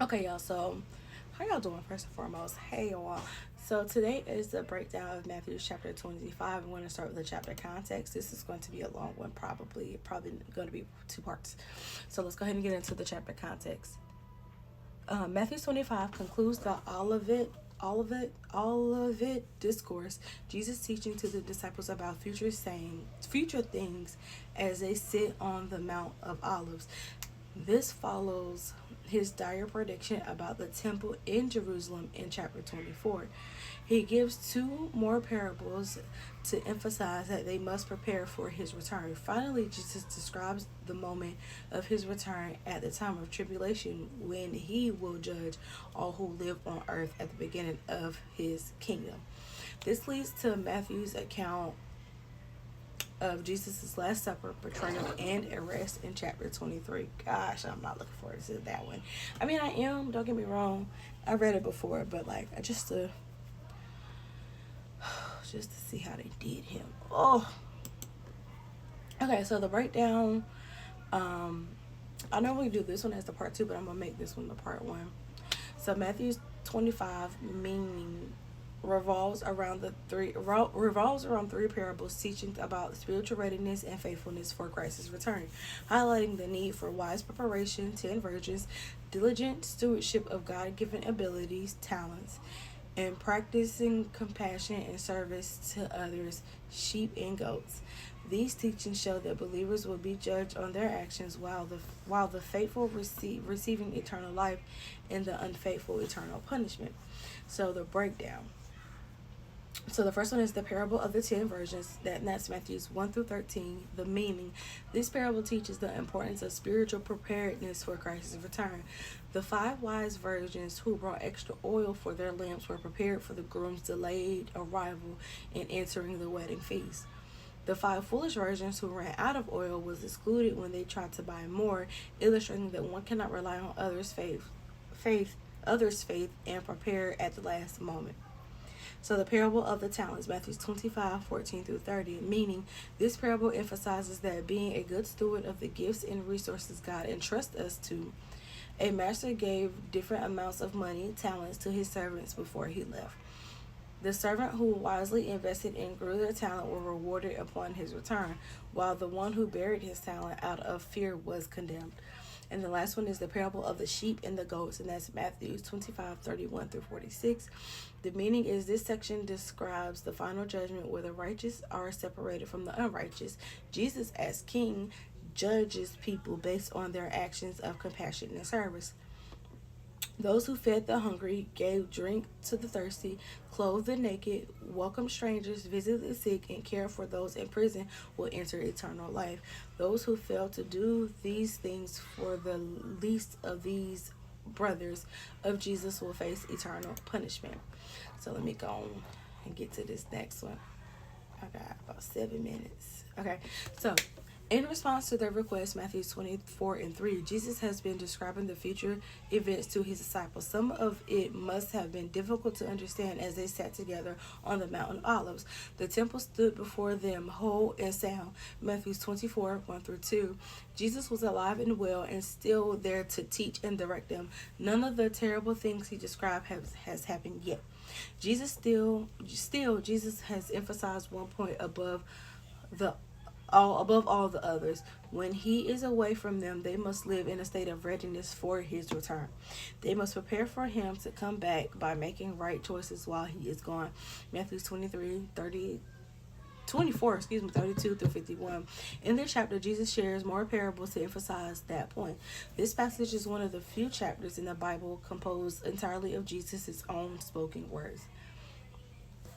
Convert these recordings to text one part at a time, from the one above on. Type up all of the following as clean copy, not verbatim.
Okay, y'all. So, how y'all doing? First and foremost, hey y'all. So today is the breakdown of Matthew chapter 25. I'm going to start with the chapter context. This is going to be a long one, probably going to be two parts. So let's go ahead and get into the chapter context. Matthew 25 concludes the all of it discourse. Jesus teaching to the disciples about future things as they sit on the Mount of Olives. This follows his dire prediction about the temple in Jerusalem in chapter 24. He gives two more parables to emphasize that they must prepare for his return. Finally, Jesus describes the moment of his return at the time of tribulation when he will judge all who live on earth at the beginning of his kingdom. This leads to Matthew's account of Jesus' Last Supper, betrayal, and arrest in chapter 23. Gosh, I'm not looking forward to that one. I mean, I am, don't get me wrong. I read it before, but like, I just to see how they did him. Oh, okay. So the breakdown. Um, I normally do this one as the part two, but I'm gonna make this one the part one. So Matthew 25 meaning revolves around three parables teaching about spiritual readiness and faithfulness for Christ's return, highlighting the need for wise preparation, 10 virgins, diligent stewardship of God-given abilities, talents, and practicing compassion and service to others, sheep and goats. These teachings show that believers will be judged on their actions, while the faithful receiving eternal life, and the unfaithful eternal punishment. So the breakdown. So the first one is the parable of the 10 virgins. That's Matthews 1 through 13. The meaning. This parable teaches the importance of spiritual preparedness for Christ's return. The 5 wise virgins who brought extra oil for their lamps were prepared for the groom's delayed arrival and entering the wedding feast. The 5 foolish virgins who ran out of oil was excluded when they tried to buy more, illustrating that one cannot rely on others' faith, and prepare at the last moment. So the parable of the talents, Matthew 25:14 through 30, meaning this parable emphasizes that being a good steward of the gifts and resources God entrusts us to, a master gave different amounts of money, talents, to his servants before he left. The servant who wisely invested and grew their talent were rewarded upon his return, while the one who buried his talent out of fear was condemned. And the last one is the parable of the sheep and the goats, and that's Matthew 25:31 through 46. The meaning is this section describes the final judgment where the righteous are separated from the unrighteous. Jesus, as king, judges people based on their actions of compassion and service. Those who fed the hungry, gave drink to the thirsty, clothed the naked, welcomed strangers, visited the sick, and cared for those in prison will enter eternal life. Those who fail to do these things for the least of these brothers of Jesus will face eternal punishment. So let me go on and get to this next one. I got about 7 minutes. Okay, so in response to their request, Matthew 24:3, Jesus has been describing the future events to his disciples. Some of it must have been difficult to understand as they sat together on the Mount of Olives. The temple stood before them whole and sound. Matthew 24:1 through 2. Jesus was alive and well and still there to teach and direct them. None of the terrible things he described has happened yet. Jesus has emphasized one point the above all the others. When he is away from them, they must live in a state of readiness for his return. They must prepare for him to come back by making right choices while he is gone. Matthew 24, 32 through 51. In this chapter, Jesus shares more parables to emphasize that point. This passage is one of the few chapters in the Bible composed entirely of Jesus' own spoken words.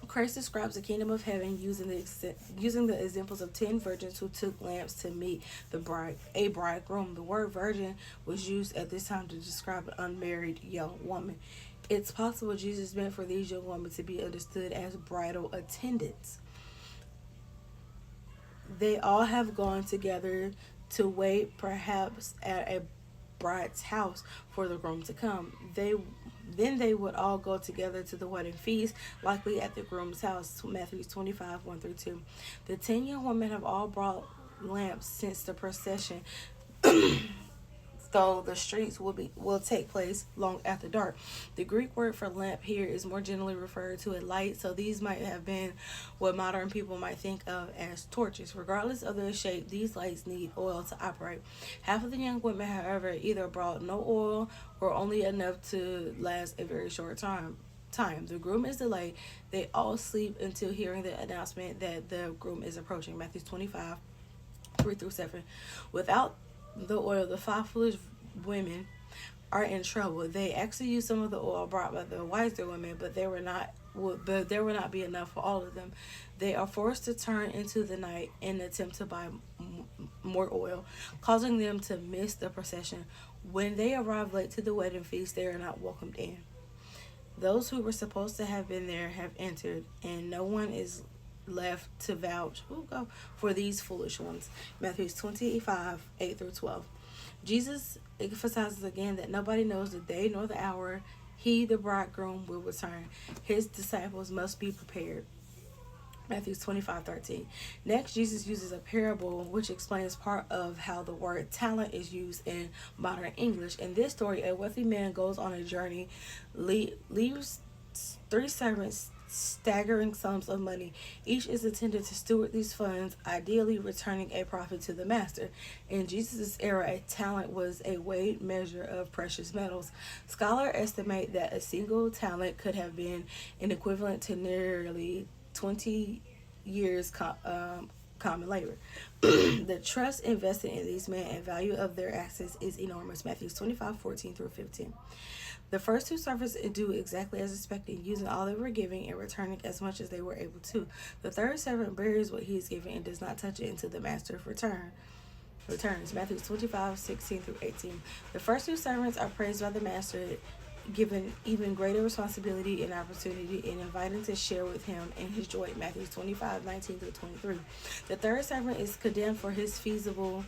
Christ describes the kingdom of heaven using the examples of 10 virgins who took lamps to meet a bridegroom. The word virgin was used at this time to describe an unmarried young woman. It's possible Jesus meant for these young women to be understood as bridal attendants. They all have gone together to wait, perhaps at a bride's house, for the groom to come. Then they would all go together to the wedding feast, likely at the groom's house. Matthew 25:1 through 2. The 10 young women have all brought lamps since the procession though the streets will take place long after dark. The Greek word for lamp here is more generally referred to a light, so these might have been what modern people might think of as torches. Regardless of their shape, these lights need oil to operate. Half of the young women, however, either brought no oil or only enough to last a very short time. The groom is delayed. They all sleep until hearing the announcement that the groom is approaching. Matthew 25, 3 through 7. Without the oil, the five foolish women are in trouble. They actually use some of the oil brought by the wiser women, but there will not be enough for all of them. They are forced to turn into the night in an attempt to buy more oil, causing them to miss the procession. When they arrive late to the wedding feast, they are not welcomed in. Those who were supposed to have been there have entered, and no one is left to vouch for these foolish ones. Matthew 25, 8 through 12. Jesus emphasizes again that nobody knows the day nor the hour he, the bridegroom, will return. His disciples must be prepared. Matthew 25:13. Next, Jesus uses a parable which explains part of how the word talent is used in modern English. In this story, a wealthy man goes on a journey, leaves 3 servants staggering sums of money. Each is intended to steward these funds, ideally returning a profit to the master. In Jesus' era, a talent was a weighed measure of precious metals. Scholars estimate that a single talent could have been an equivalent to nearly 20 years common labor. The trust invested in these men and value of their assets is enormous. Matthew 25, 14 through 15. The first 2 servants do exactly as expected, using all they were giving and returning as much as they were able to. The third servant buries what he is given and does not touch it until the master returns. Matthew 25, 16 through 18. The first 2 servants are praised by the master, given even greater responsibility and opportunity, and invited to share with him in his joy. Matthew 25, 19 through 23. The third servant is condemned for his feeble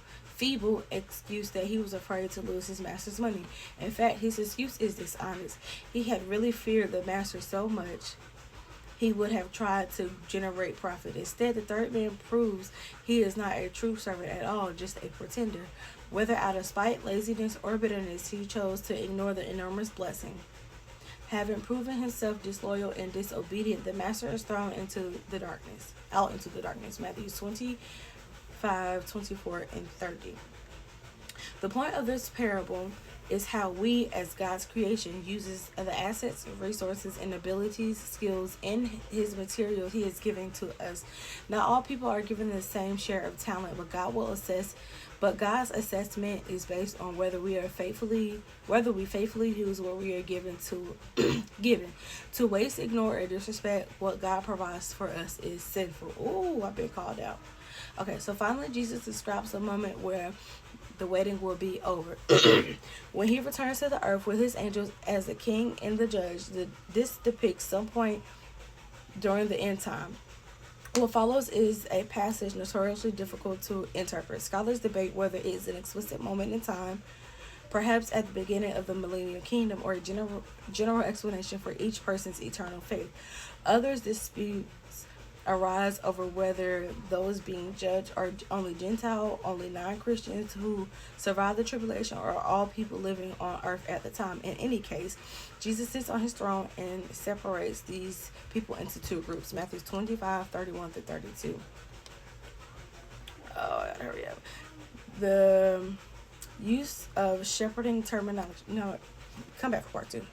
excuse that he was afraid to lose his master's money. In fact, his excuse is dishonest. He had really feared the master so much he would have tried to generate profit. Instead, the third man proves he is not a true servant at all, just a pretender. Whether out of spite, laziness, or bitterness, he chose to ignore the enormous blessing. Having proven himself disloyal and disobedient, the master is thrown out into the darkness. Matthew 25, 24, and 30. The point of this parable is how we, as God's creation, uses the assets, resources, and abilities, skills, and his material he is giving to us. Not all people are given the same share of talent, but God's assessment is based on whether we faithfully use what we are given. To waste, ignore, or disrespect what God provides for us is sinful. Ooh, I've been called out. Okay, so finally Jesus describes a moment where the wedding will be over. When he returns to the earth with his angels as the king and the judge, this depicts some point during the end time. What follows is a passage notoriously difficult to interpret. Scholars debate whether it is an explicit moment in time, perhaps at the beginning of the millennial kingdom, or a general explanation for each person's eternal faith. Others dispute arise over whether those being judged are only Gentile, only non-Christians who survive the tribulation, or all people living on earth at the time. In any case, Jesus sits on his throne and separates these people into 2 groups. Matthew 25, 31 through 32. Oh, I gotta hurry up. The use of shepherding terminology. No, come back for part 2.